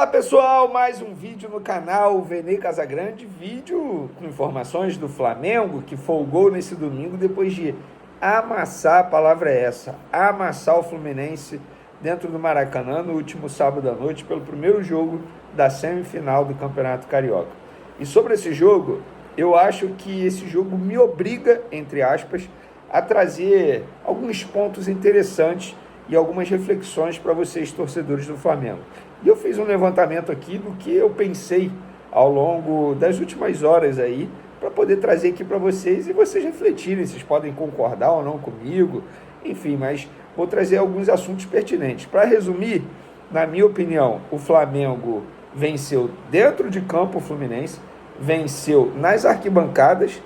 Fala pessoal, mais um vídeo no canal Vene Casagrande, vídeo com informações do Flamengo que folgou nesse domingo depois de amassar, a palavra é essa, amassar o Fluminense dentro do Maracanã no último sábado à noite pelo primeiro jogo da semifinal do Campeonato Carioca. E sobre esse jogo, eu acho que esse jogo me obriga, entre aspas, a trazer alguns pontos interessantes e algumas reflexões para vocês, torcedores do Flamengo. E eu fiz um levantamento aqui do que eu pensei ao longo das últimas horas aí, para poder trazer aqui para vocês e vocês refletirem, vocês podem concordar ou não comigo, enfim, mas vou trazer alguns assuntos pertinentes. Para resumir, na minha opinião, o Flamengo venceu dentro de campo o Fluminense, venceu nas arquibancadas,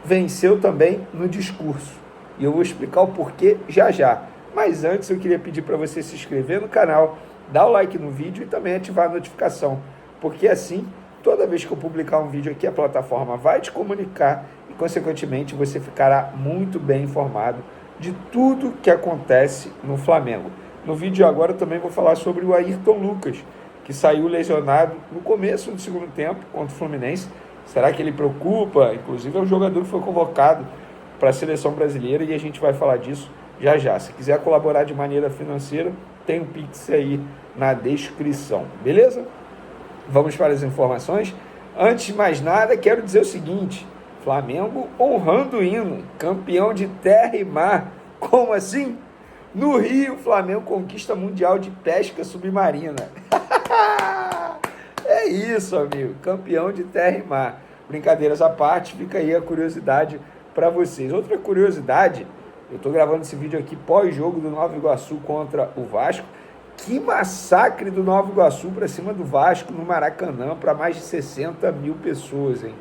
venceu também no discurso. E eu vou explicar o porquê já já. Mas antes eu queria pedir para você se inscrever no canal, dar o like no vídeo e também ativar a notificação, porque assim, toda vez que eu publicar um vídeo aqui, a plataforma vai te comunicar e, consequentemente, você ficará muito bem informado de tudo que acontece no Flamengo. No vídeo agora eu também vou falar sobre o Ayrton Lucas, que saiu lesionado no começo do segundo tempo contra o Fluminense. Será que ele preocupa? Inclusive é um jogador que foi convocado para a seleção brasileira e a gente vai falar disso já já. Se quiser colaborar de maneira financeira, tem um Pix aí na descrição, beleza? Vamos para as informações. Antes de mais nada, quero dizer o seguinte: Flamengo honrando o hino, campeão de terra e mar. Como assim? No Rio, o Flamengo conquista mundial de pesca submarina. É isso, amigo, campeão de terra e mar. Brincadeiras à parte, fica aí a curiosidade para vocês. Outra curiosidade, eu estou gravando esse vídeo aqui pós-jogo do Nova Iguaçu contra o Vasco. Que massacre do Nova Iguaçu para cima do Vasco no Maracanã para mais de 60 mil pessoas, hein?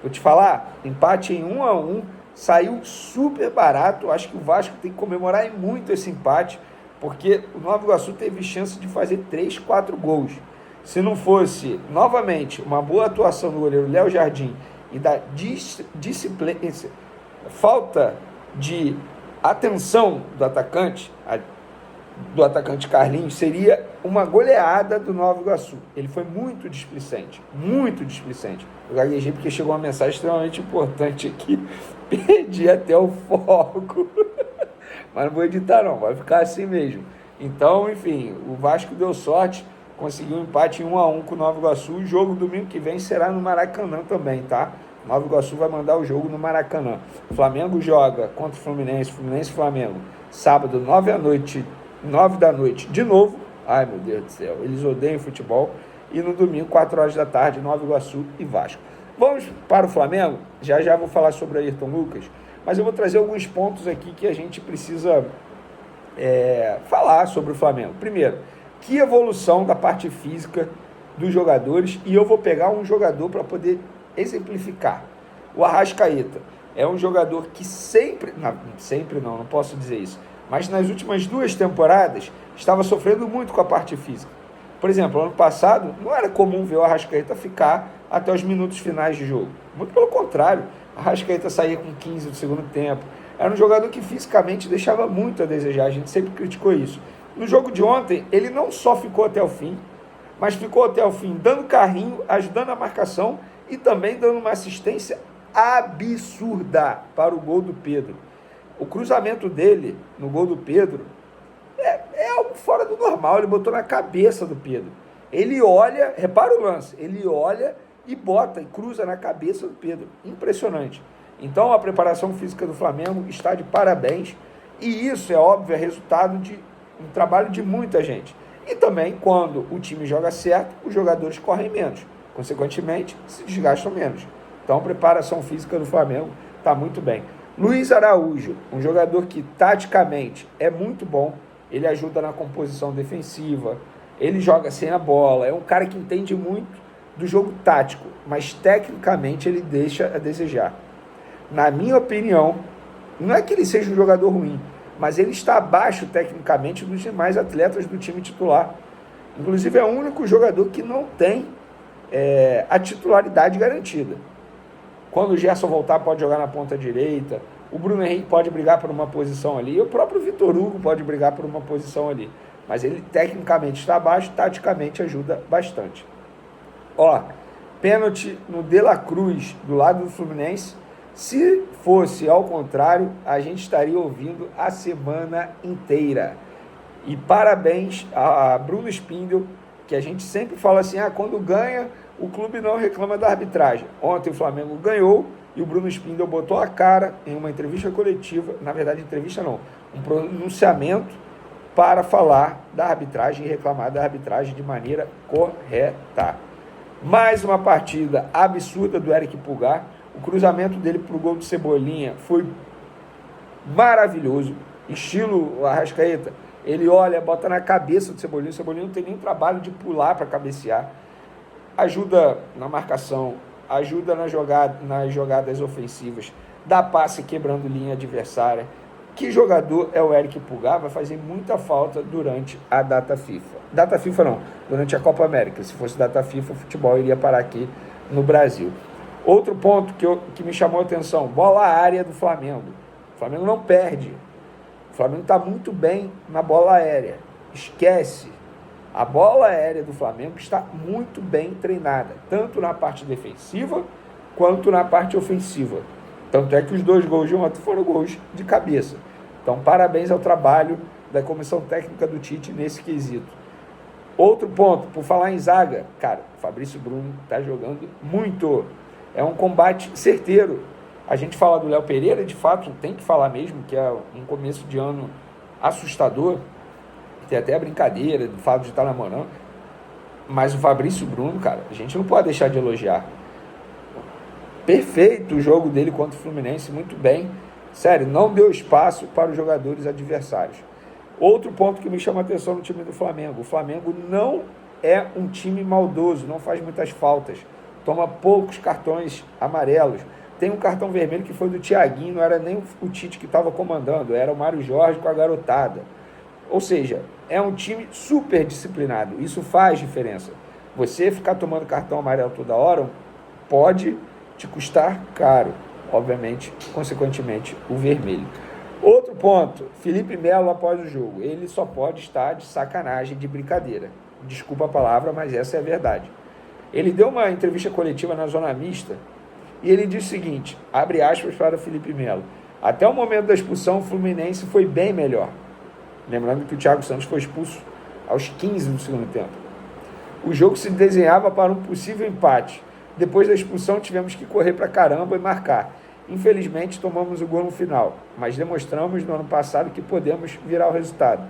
Vou te falar, empate em 1-1, saiu super barato. Acho que o Vasco tem que comemorar muito esse empate, porque o Nova Iguaçu teve chance de fazer 3, 4 gols. Se não fosse, novamente, uma boa atuação do goleiro Léo Jardim e da disciplina, falta de atenção do atacante Carlinhos, seria uma goleada do Nova Iguaçu. Ele foi muito displicente, muito displicente. Eu gaguejei porque chegou uma mensagem extremamente importante aqui, perdi até o foco, mas não vou editar não, vai ficar assim mesmo. Então, enfim, o Vasco deu sorte, conseguiu um empate em 1-1 com o Nova Iguaçu. O jogo domingo que vem será no Maracanã também, tá? Nova Iguaçu vai mandar o jogo no Maracanã. O Flamengo joga contra o Fluminense e Flamengo, sábado, 9 da noite, de novo. Ai, meu Deus do céu, eles odeiam futebol. E no domingo, 4 horas da tarde, Nova Iguaçu e Vasco. Vamos para o Flamengo? Já já vou falar sobre o Ayrton Lucas, mas eu vou trazer alguns pontos aqui que a gente precisa falar sobre o Flamengo. Primeiro, que evolução da parte física dos jogadores, e eu vou pegar um jogador para poder exemplificar. O Arrascaeta é um jogador que não posso dizer isso, mas nas últimas 2 temporadas estava sofrendo muito com a parte física. Por exemplo, ano passado não era comum ver o Arrascaeta ficar até os minutos finais de jogo. Muito pelo contrário, o Arrascaeta saía com 15 do segundo tempo. Era um jogador que fisicamente deixava muito a desejar, a gente sempre criticou isso. No jogo de ontem, ele não só ficou até o fim, mas ficou até o fim dando carrinho, ajudando a marcação e também dando uma assistência absurda para o gol do Pedro. O cruzamento dele no gol do Pedro é algo fora do normal. Ele botou na cabeça do Pedro. Ele olha, repara o lance, ele olha e bota e cruza na cabeça do Pedro. Impressionante. Então a preparação física do Flamengo está de parabéns, e isso é óbvio, é resultado de um trabalho de muita gente. E também, quando o time joga certo, os jogadores correm menos, consequentemente se desgastam menos. Então a preparação física do Flamengo está muito bem. Luiz Araújo, um jogador que taticamente é muito bom, ele ajuda na composição defensiva, ele joga sem a bola, é um cara que entende muito do jogo tático, mas tecnicamente ele deixa a desejar. Na minha opinião, não é que ele seja um jogador ruim, mas ele está abaixo tecnicamente dos demais atletas do time titular. Inclusive é o único jogador que não tem a titularidade garantida. Quando o Gerson voltar, pode jogar na ponta direita, o Bruno Henrique pode brigar por uma posição ali, e o próprio Vitor Hugo pode brigar por uma posição ali. mas ele tecnicamente está abaixo, taticamente ajuda bastante. Ó, pênalti no De La Cruz, do lado do Fluminense. Se fosse ao contrário, a gente estaria ouvindo a semana inteira. E parabéns a Bruno Spindel, que a gente sempre fala assim, quando ganha, o clube não reclama da arbitragem. Ontem o Flamengo ganhou e o Bruno Spindel botou a cara em uma entrevista coletiva, na verdade entrevista não, um pronunciamento para falar da arbitragem e reclamar da arbitragem de maneira correta. Mais uma partida absurda do Eric Pulgar. O cruzamento dele para o gol do Cebolinha foi maravilhoso, estilo Arrascaeta. Ele olha, bota na cabeça do Cebolinha, o Cebolinha não tem nem trabalho de pular para cabecear. Ajuda na marcação, ajuda nas jogadas ofensivas, dá passe quebrando linha adversária. Que jogador é o Eric Pulgar? Vai fazer muita falta durante a data FIFA. Data FIFA não, durante a Copa América. Se fosse data FIFA, o futebol iria parar aqui no Brasil. Outro ponto que me chamou a atenção, bola aérea do Flamengo. O Flamengo não perde. O Flamengo está muito bem na bola aérea. Esquece. A bola aérea do Flamengo está muito bem treinada, tanto na parte defensiva quanto na parte ofensiva. Tanto é que os 2 gols de ontem foram gols de cabeça. Então, parabéns ao trabalho da comissão técnica do Tite nesse quesito. Outro ponto, por falar em zaga, cara, o Fabrício Bruno está jogando muito. É um combate certeiro. A gente fala do Léo Pereira, de fato, tem que falar mesmo, que é um começo de ano assustador. Tem até a brincadeira do fato de estar namorando. Mas o Fabrício Bruno, cara, a gente não pode deixar de elogiar. Perfeito o jogo dele contra o Fluminense, muito bem. Sério, não deu espaço para os jogadores adversários. Outro ponto que me chama a atenção no time do Flamengo. O Flamengo não é um time maldoso, não faz muitas faltas. Toma poucos cartões amarelos. Tem um cartão vermelho que foi do Thiaguinho, não era nem o Tite que estava comandando, era o Mário Jorge com a garotada. Ou seja, é um time super disciplinado. Isso faz diferença. Você ficar tomando cartão amarelo toda hora pode te custar caro. Obviamente, consequentemente, o vermelho. Outro ponto, Felipe Melo após o jogo. Ele só pode estar de sacanagem, de brincadeira. Desculpa a palavra, mas essa é a verdade. Ele deu uma entrevista coletiva na Zona Mista e ele disse o seguinte, abre aspas para o Felipe Melo. Até o momento da expulsão, o Fluminense foi bem melhor. Lembrando que o Thiago Santos foi expulso aos 15 do segundo tempo. O jogo se desenhava para um possível empate. Depois da expulsão, tivemos que correr para caramba e marcar. Infelizmente, tomamos o gol no final, mas demonstramos no ano passado que podemos virar o resultado.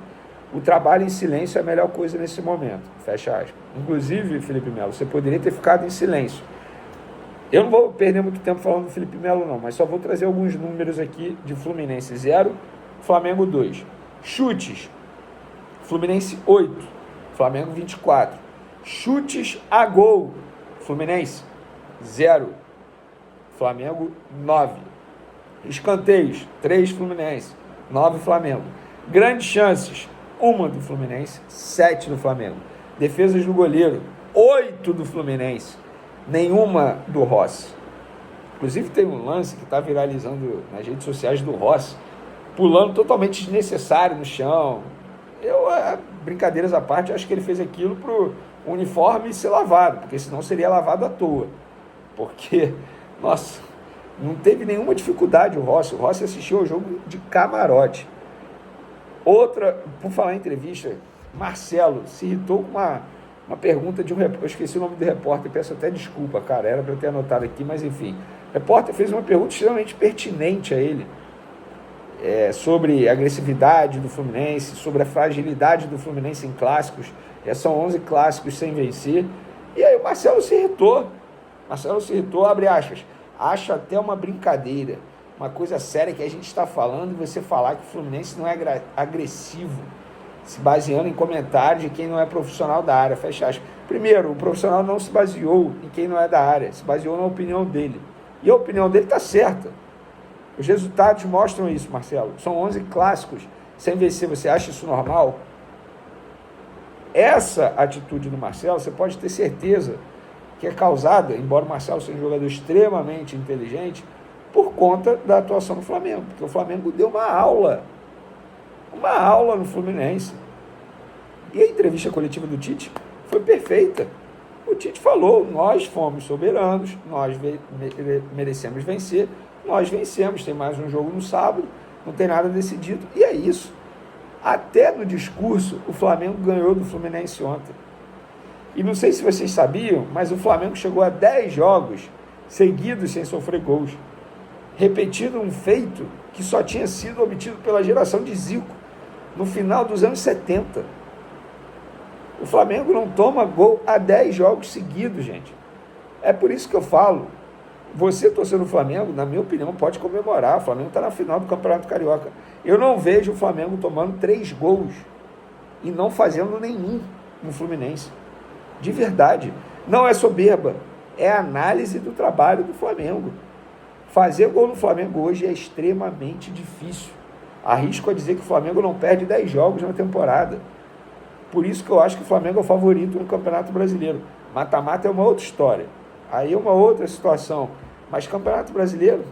O trabalho em silêncio é a melhor coisa nesse momento. Fecha aspas. Inclusive, Felipe Melo, você poderia ter ficado em silêncio. Eu não vou perder muito tempo falando do Felipe Melo, não, mas só vou trazer alguns números aqui de Fluminense 0, Flamengo 2. Chutes, Fluminense 8, Flamengo 24. Chutes a gol, Fluminense 0, Flamengo 9. Escanteios, 3 Fluminense, 9 Flamengo. Grandes chances, 1 do Fluminense, 7 do Flamengo. Defesas do goleiro, 8 do Fluminense, nenhuma do Rossi. Inclusive tem um lance que está viralizando nas redes sociais do Rossi, pulando totalmente desnecessário no chão. Brincadeiras à parte, eu acho que ele fez aquilo para o uniforme ser lavado, porque senão seria lavado à toa. Porque, nossa, não teve nenhuma dificuldade o Rossi assistiu ao jogo de camarote. Outra, por falar em entrevista, Marcelo se irritou com uma pergunta de um repórter, eu esqueci o nome do repórter, peço até desculpa, cara, era para eu ter anotado aqui, mas enfim. O repórter fez uma pergunta extremamente pertinente a ele, sobre a agressividade do Fluminense, sobre a fragilidade do Fluminense em clássicos. São 11 clássicos sem vencer. E aí o Marcelo se irritou, abre aspas, acho até uma brincadeira, uma coisa séria que a gente está falando, e você falar que o Fluminense não é agressivo, se baseando em comentários de quem não é profissional da área, fecha aspas. Primeiro, o profissional não se baseou em quem não é da área, se baseou na opinião dele. E a opinião dele está certa. Os resultados mostram isso, Marcelo. São 11 clássicos sem vencer. Você acha isso normal? Essa atitude do Marcelo, você pode ter certeza que é causada, embora o Marcelo seja um jogador extremamente inteligente, por conta da atuação do Flamengo. Porque o Flamengo deu uma aula no Fluminense. E a entrevista coletiva do Tite foi perfeita. O Tite falou, nós fomos soberanos, nós merecemos vencer, nós vencemos, tem mais um jogo no sábado, não tem nada decidido, e é isso. Até no discurso, o Flamengo ganhou do Fluminense ontem. E não sei se vocês sabiam, mas o Flamengo chegou a 10 jogos seguidos sem sofrer gols, repetindo um feito que só tinha sido obtido pela geração de Zico, no final dos anos 70. O Flamengo não toma gol há 10 jogos seguidos, gente. É por isso que eu falo, você torcendo o Flamengo, na minha opinião, pode comemorar. O Flamengo está na final do Campeonato Carioca. Eu não vejo o Flamengo tomando 3 gols e não fazendo nenhum no Fluminense. De verdade. Não é soberba, é análise do trabalho do Flamengo. Fazer gol no Flamengo hoje é extremamente difícil. Arrisco a dizer que o Flamengo não perde 10 jogos na temporada. Por isso que eu acho que o Flamengo é o favorito no Campeonato Brasileiro. Mata-mata é uma outra história. Aí é uma outra situação. Mas Campeonato Brasileiro,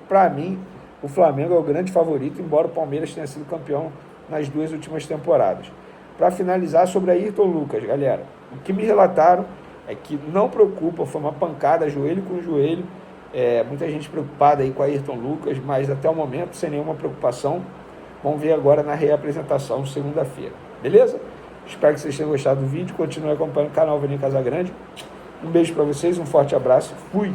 para mim, o Flamengo é o grande favorito, embora o Palmeiras tenha sido campeão nas 2 últimas temporadas. Para finalizar, sobre Ayrton Lucas, galera, o que me relataram é que não preocupa, foi uma pancada joelho com joelho, muita gente preocupada aí com Ayrton Lucas, mas até o momento sem nenhuma preocupação. Vamos ver agora na reapresentação, segunda-feira. Beleza? Espero que vocês tenham gostado do vídeo. Continue acompanhando o canal Vene Casagrande. Um beijo para vocês, um forte abraço. Fui!